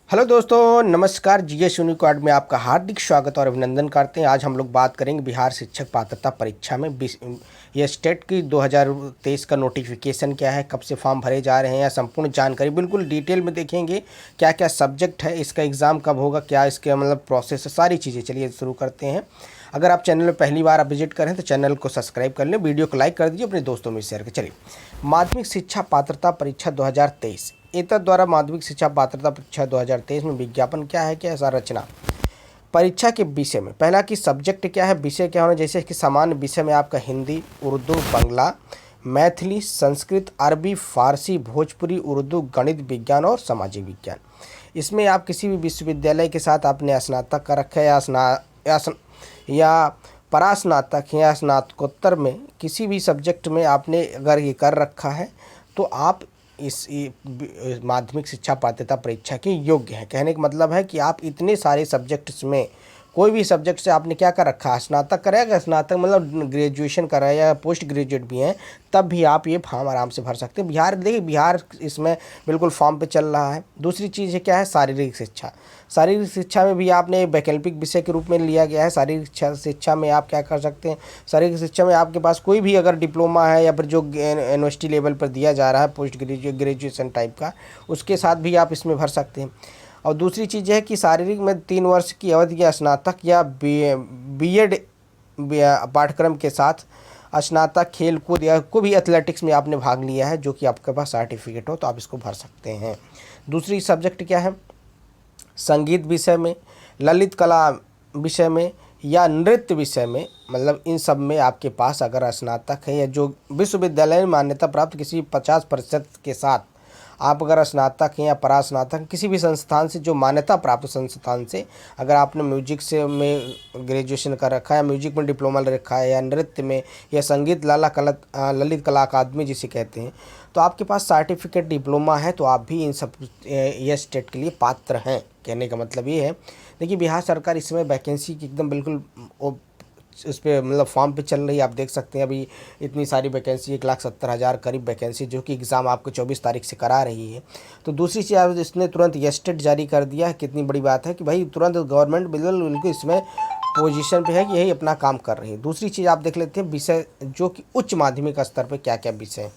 Hello दोस्तों, नमस्कार। GS यूनिकॉर्ड में आपका हार्दिक स्वागत और अभिनंदन करते हैं। आज हम लोग बात करेंगे बिहार शिक्षक पात्रता परीक्षा में ये स्टेट की 2023 का नोटिफिकेशन क्या है, कब से फॉर्म भरे जा रहे हैं, या संपूर्ण जानकारी बिल्कुल डिटेल में देखेंगे। क्या क्या सब्जेक्ट है, इसका एग्ज़ाम कब होगा, क्या इसके मतलब प्रोसेस है, सारी चीज़ें। चलिए शुरू करते हैं। अगर आप चैनल में पहली बार आप विजिट करें तो चैनल को सब्सक्राइब कर लें, वीडियो को लाइक कर दीजिए, अपने दोस्तों में शेयर करें। चलिए, माध्यमिक शिक्षा पात्रता परीक्षा 2023 एतद द्वारा माध्यमिक शिक्षा पात्रता परीक्षा 2023 में विज्ञापन क्या है, क्या है संरचना। परीक्षा के विषय में पहला कि सब्जेक्ट क्या है, विषय क्या होना, जैसे कि सामान्य विषय में आपका हिंदी, उर्दू, बांग्ला, मैथिली, संस्कृत, अरबी, फारसी, भोजपुरी, उर्दू, गणित, विज्ञान और सामाजिक विज्ञान। इसमें आप किसी भी विश्वविद्यालय के साथ आपने स्नातक कर रखा है या परास्नातक या स्नातकोत्तर में किसी भी सब्जेक्ट में आपने अगर ये कर रखा है तो आप इस माध्यमिक शिक्षा पात्रता परीक्षा के योग्य हैं। कहने का मतलब है कि आप इतने सारे सब्जेक्ट्स में कोई भी सब्जेक्ट से आपने क्या कर रखा है, स्नातक करा है, स्नातक मतलब ग्रेजुएशन करा है या पोस्ट ग्रेजुएट भी हैं, तब भी आप ये फॉर्म आराम से भर सकते हैं। बिहार, देखिए बिहार इसमें बिल्कुल फॉर्म पे चल रहा है। दूसरी चीज़ है क्या है, शारीरिक शिक्षा। शारीरिक शिक्षा में भी आपने वैकल्पिक विषय के रूप में लिया गया है। शारीरिक शिक्षा में आप क्या कर सकते हैं, शारीरिक शिक्षा में आपके पास कोई भी अगर डिप्लोमा है या फिर जो यूनिवर्सिटी लेवल पर दिया जा रहा है पोस्ट ग्रेजुएशन टाइप का, उसके साथ भी आप इसमें भर सकते हैं। और दूसरी चीज़ है कि शारीरिक में 3 वर्ष की अवधि या स्नातक या बीएड पाठ्यक्रम के साथ स्नातक, खेल कूद या कोई भी एथलेटिक्स में आपने भाग लिया है जो कि आपके पास सर्टिफिकेट हो तो आप इसको भर सकते हैं। दूसरी सब्जेक्ट क्या है, संगीत विषय में, ललित कला विषय में या नृत्य विषय में, मतलब इन सब में आपके पास अगर स्नातक है या जो विश्वविद्यालय में मान्यता प्राप्त किसी 50% के साथ आप अगर स्नातक हैं या परास्नातक किसी भी संस्थान से, जो मान्यता प्राप्त संस्थान से, अगर आपने म्यूजिक से में ग्रेजुएशन कर रखा है, म्यूजिक में डिप्लोमा ले रखा है, या नृत्य में या संगीत ललित कला अकादमी जिसे कहते हैं, तो आपके पास सर्टिफिकेट डिप्लोमा है तो आप भी इन सब ये स्टेट के लिए पात्र हैं। कहने का मतलब ये है, देखिए बिहार सरकार इस समय वैकेंसी की एकदम बिल्कुल उस पर मतलब फॉर्म पे चल रही है। आप देख सकते हैं अभी इतनी सारी वैकेंसी, 1,70,000 करीब वैकेंसी, जो कि एग्ज़ाम आपको 24 तारीख से करा रही है। तो दूसरी चीज़, आप इसने तुरंत येस्टेट जारी कर दिया है। कितनी बड़ी बात है कि भाई तुरंत गवर्नमेंट बिल्कुल उनको इसमें पोजीशन पे है कि यही अपना काम कर रही है। दूसरी चीज़ आप देख लेते हैं विषय, जो कि उच्च माध्यमिक स्तर पर क्या क्या विषय हैं।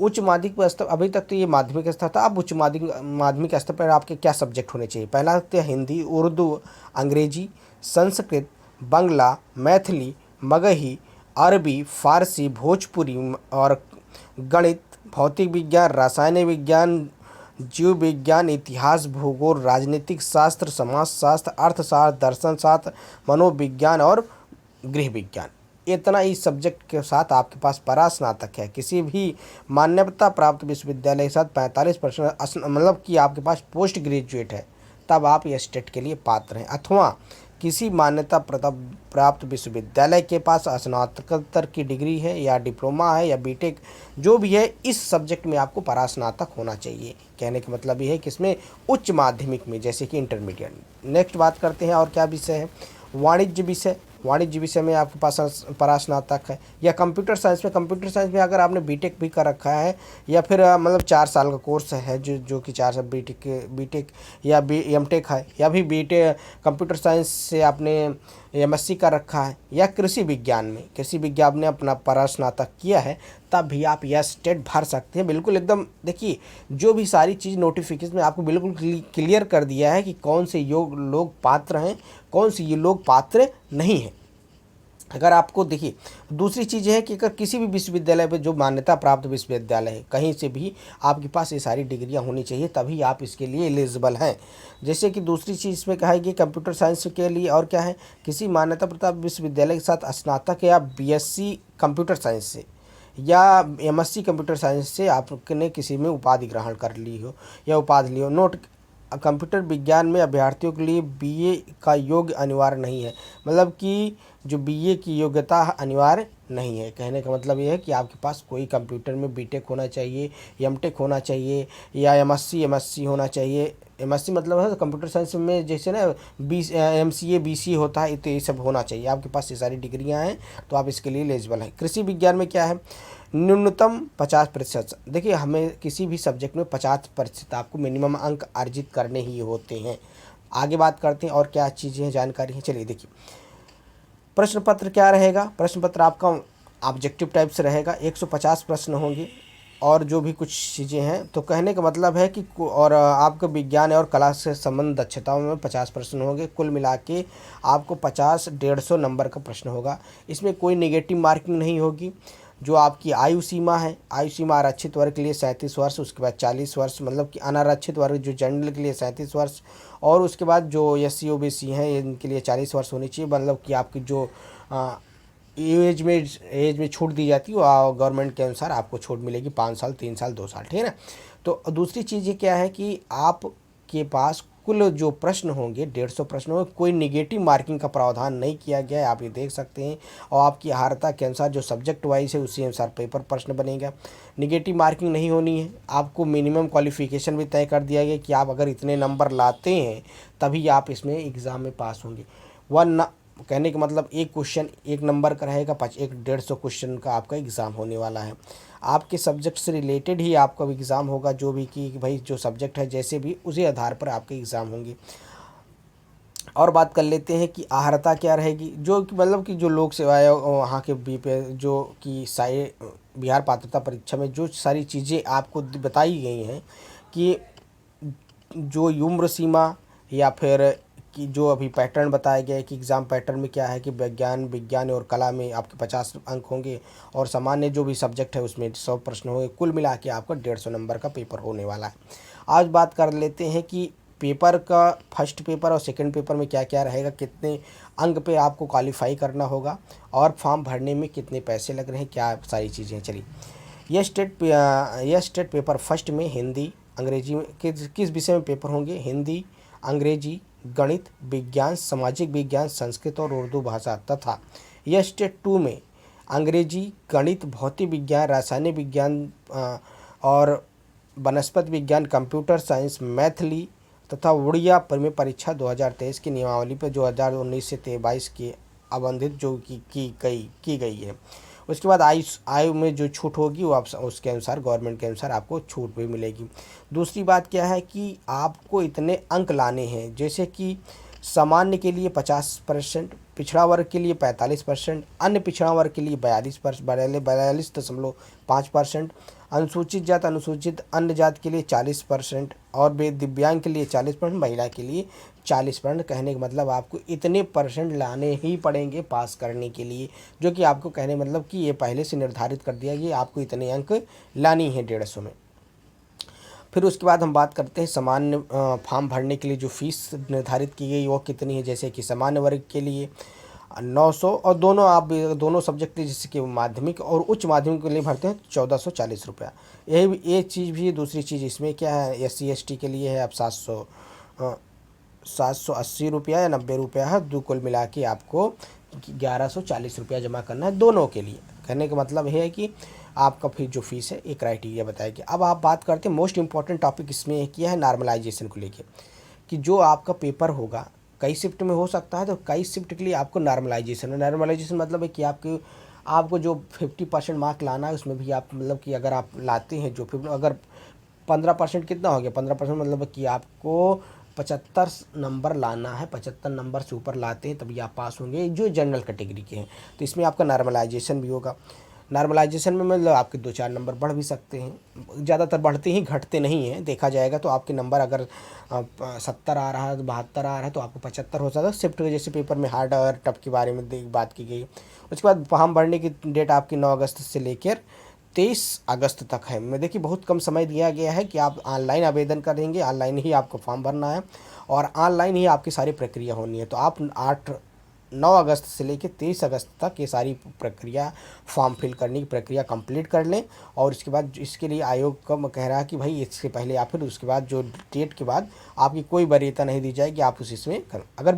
उच्च माध्यमिक स्तर, अभी तक तो ये माध्यमिक स्तर था, अब उच्च माध्यमिक स्तर पर आपके क्या सब्जेक्ट होने चाहिए। पहला तो हिंदी, उर्दू, अंग्रेजी, संस्कृत, बांग्ला, मैथिली, मगही, अरबी, फारसी, भोजपुरी और गणित, भौतिक विज्ञान, रासायनिक विज्ञान, जीव विज्ञान, इतिहास, भूगोल, राजनीतिक शास्त्र, समाजशास्त्र, अर्थशास्त्र, दर्शन शास्त्र, मनोविज्ञान और गृह विज्ञान। इतना ही सब्जेक्ट के साथ आपके पास परास्नातक है किसी भी मान्यता प्राप्त विश्वविद्यालय के साथ 45% मतलब कि आपके पास पोस्ट ग्रेजुएट है, तब आप ये स्टेट के लिए पात्र हैं। अथवा किसी मान्यता प्राप्त विश्वविद्यालय के पास स्नातकोत्तर की डिग्री है या डिप्लोमा है या बीटेक जो भी है, इस सब्जेक्ट में आपको परास्नातक होना चाहिए। कहने का मतलब ये है कि इसमें उच्च माध्यमिक में, जैसे कि इंटरमीडिएट। नेक्स्ट बात करते हैं और क्या विषय है, वाणिज्य विषय। वाणिज्य विषय में आपके पास परास्नातक है, या कंप्यूटर साइंस में। कंप्यूटर साइंस में अगर आपने बीटेक भी कर रखा है या फिर मतलब 4 साल का कोर्स है जो कि 4 साल बीटेक या एमटेक है, या भी बीटेक कंप्यूटर साइंस से आपने एमएससी कर रखा है, या कृषि विज्ञान में, कृषि विज्ञान में अपना परास्नातक किया है, तब भी आप यह स्टेट भर सकते हैं। बिल्कुल एकदम देखिए, जो भी सारी चीज़ नोटिफिकेशन में आपको बिल्कुल क्लियर कर दिया है कि कौन से लोग पात्र हैं, कौन से ये लोग पात्र नहीं हैं। अगर आपको देखिए, दूसरी चीज़ है कि अगर किसी भी विश्वविद्यालय पे, जो मान्यता प्राप्त विश्वविद्यालय है, कहीं से भी आपके पास ये सारी डिग्रियां होनी चाहिए, तभी आप इसके लिए एलिजिबल हैं। जैसे कि दूसरी चीज़ इसमें कहा है कि कंप्यूटर साइंस के लिए और क्या है, किसी मान्यता प्राप्त विश्वविद्यालय के साथ स्नातक या बीएससी कंप्यूटर साइंस से या एमएससी कंप्यूटर साइंस से आपने किसी में उपाधि ग्रहण कर ली हो या उपाधि ली हो। नोट, कंप्यूटर विज्ञान में अभ्यर्थियों के लिए बीए का योग्य अनिवार्य नहीं है, मतलब कि जो बीए की योग्यता अनिवार्य नहीं है। कहने का मतलब ये है कि आपके पास कोई कंप्यूटर में बीटेक होना चाहिए, एमटेक होना चाहिए, या एमएससी होना चाहिए। एमएससी मतलब है कंप्यूटर साइंस में, जैसे ना एमसीए बीसीए होता है, तो ये सब होना चाहिए। आपके पास ये सारी डिग्रियां हैं तो आप इसके लिए एलिजिबल हैं। कृषि विज्ञान में क्या है, न्यूनतम 50%। देखिए हमें किसी भी सब्जेक्ट में 50% आपको मिनिमम अंक अर्जित करने ही होते हैं। आगे बात करते हैं और क्या चीज़ें हैं, जानकारी है। चलिए देखिए, प्रश्न पत्र क्या रहेगा। प्रश्न पत्र आपका ऑब्जेक्टिव टाइप से रहेगा। 150 प्रश्न होंगे और जो भी कुछ चीज़ें हैं, तो कहने का मतलब है कि और आपका विज्ञान और कला से संबंध दक्षताओं में 50 प्रश्न होंगे। कुल मिला के आपको 50-150 नंबर का प्रश्न होगा। इसमें कोई नेगेटिव मार्किंग नहीं होगी। जो आपकी आयु सीमा है, आयु सीमा आरक्षित वर्ग के लिए 37 वर्ष, उसके बाद 40 वर्ष, मतलब कि अनारक्षित वर्ग जो जनरल के लिए 37 वर्ष, और उसके बाद जो SC OBC हैं इनके लिए 40 वर्ष होनी चाहिए। मतलब कि आपकी जो एज में छूट दी जाती है वो गवर्नमेंट के अनुसार आपको छूट मिलेगी, 5 साल, 3 साल, 2 साल, ठीक है ना। तो दूसरी चीज़ ये क्या है कि आपके पास कुल जो प्रश्न होंगे 150 प्रश्न होंगे, कोई निगेटिव मार्किंग का प्रावधान नहीं किया गया है, आप ये देख सकते हैं। और आपकी अर्हता के अनुसार जो सब्जेक्ट वाइज है उसी अनुसार पेपर प्रश्न बनेगा। निगेटिव मार्किंग नहीं होनी है। आपको मिनिमम क्वालिफिकेशन भी तय कर दिया गया कि आप अगर इतने नंबर लाते हैं तभी आप इसमें एग्ज़ाम में पास होंगे। कहने का मतलब एक क्वेश्चन 1 नंबर का रहेगा, 150 क्वेश्चन का आपका एग्ज़ाम होने वाला है। आपके सब्जेक्ट से रिलेटेड ही आपका एग्ज़ाम होगा, जो भी कि भाई जो सब्जेक्ट है जैसे भी उसी आधार पर आपके एग्ज़ाम होंगे। और बात कर लेते हैं कि अर्हता क्या रहेगी। जो कि मतलब कि जो लोक सेवाएं वहाँ के जो कि सारे बिहार पात्रता परीक्षा में जो सारी चीज़ें आपको बताई गई हैं कि जो उम्र सीमा या फिर कि जो अभी पैटर्न बताया गया है कि एग्ज़ाम पैटर्न में क्या है कि विज्ञान और कला में आपके 50 अंक होंगे और सामान्य जो भी सब्जेक्ट है उसमें 100 प्रश्न होंगे। कुल मिला के आपका 150 नंबर का पेपर होने वाला है। आज बात कर लेते हैं कि पेपर का फर्स्ट पेपर और सेकंड पेपर में क्या क्या रहेगा, कितने अंक पे आपको क्वालिफाई करना होगा और फॉर्म भरने में कितने पैसे लग रहे हैं, क्या सारी चीज़ें। चलिए, यह स्टेट पेपर फर्स्ट में हिंदी अंग्रेजी में किस विषय में पेपर होंगे। हिंदी, अंग्रेजी, गणित, विज्ञान, सामाजिक विज्ञान, संस्कृत और उर्दू भाषा। तथा यह स्टेट 2 में अंग्रेजी, गणित, भौतिक विज्ञान, रासायनिक विज्ञान और वनस्पति विज्ञान, कंप्यूटर साइंस, मैथिली तथा उड़िया में परीक्षा 2023 की नियमावली पर 2019 से 22 की आवंटित जो की गई है। उसके बाद आयु में जो छूट होगी वो आप उसके अनुसार गवर्नमेंट के अनुसार आपको छूट भी मिलेगी। दूसरी बात क्या है कि आपको इतने अंक लाने हैं, जैसे कि सामान्य के लिए 50%, पिछड़ा वर्ग के लिए 45%, अन्य पिछड़ा वर्ग के लिए 42.5%, अनुसूचित जाति अनुसूचित अन्य जाति के लिए 40% और दिव्यांग के लिए 40%, महिला के लिए 40%। कहने का मतलब आपको इतने परसेंट लाने ही पड़ेंगे पास करने के लिए, जो कि आपको कहने मतलब कि ये पहले से निर्धारित कर दिया गया आपको इतने अंक लानी है 150 में। फिर उसके बाद हम बात करते हैं सामान्य फॉर्म भरने के लिए जो फीस निर्धारित की गई वो कितनी है। जैसे कि सामान्य वर्ग के लिए 900 और दोनों सब्जेक्ट जैसे कि माध्यमिक और उच्च माध्यमिक के लिए भरते हैं 1440 रुपया। यही एक चीज़ भी है। दूसरी चीज़ इसमें क्या है, SC ST के लिए है अब 780 रुपया या 90 रुपया है। कुल मिला के आपको 1140 रुपया जमा करना है दोनों के लिए। कहने का मतलब है कि आपका फिर जो फीस है एक क्राइटेरिया बताएगी। अब आप बात करते हैं मोस्ट इंपॉर्टेंट टॉपिक इसमें किया है नॉर्मलाइजेशन को लेके, कि जो आपका पेपर होगा कई शिफ्ट में हो सकता है, तो कई शिफ्ट के लिए आपको नॉर्मलाइजेशन मतलब है कि आपको जो 50% मार्क लाना है उसमें भी आप मतलब कि अगर आप लाते हैं जो फिर अगर 15% कितना हो गया, 15% मतलब कि आपको 75 नंबर लाना है। 75 नंबर से ऊपर लाते हैं तभी आप पास होंगे जो जनरल कैटेगरी के हैं। तो इसमें आपका नॉर्मलाइजेशन भी होगा। नॉर्मलाइजेशन में मतलब आपके 2-4 नंबर बढ़ भी सकते हैं, ज़्यादातर बढ़ते ही घटते नहीं हैं। देखा जाएगा तो आपके नंबर अगर 70 आ रहा है, 72 आ रहा है तो आपको 75 हो सकता है। शिफ्ट के जैसे पेपर में हार्ड और टफ के बारे में बात की गई। उसके बाद फॉर्म भरने की डेट आपकी 9 अगस्त से लेकर 23 अगस्त तक है। मैं देखिए बहुत कम समय दिया गया है कि आप ऑनलाइन आवेदन करेंगे, ऑनलाइन ही आपको फॉर्म भरना है और ऑनलाइन ही आपकी सारी प्रक्रिया होनी है। तो आप 9 अगस्त से लेकर 23 अगस्त तक ये सारी प्रक्रिया फॉर्म फिल करने की प्रक्रिया कंप्लीट कर लें। और इसके बाद इसके लिए आयोग का कह रहा है कि भाई इसके पहले या फिर उसके बाद जो डेट के बाद आपकी कोई वरीयता नहीं दी जाएगी, आप उस इसमें अगर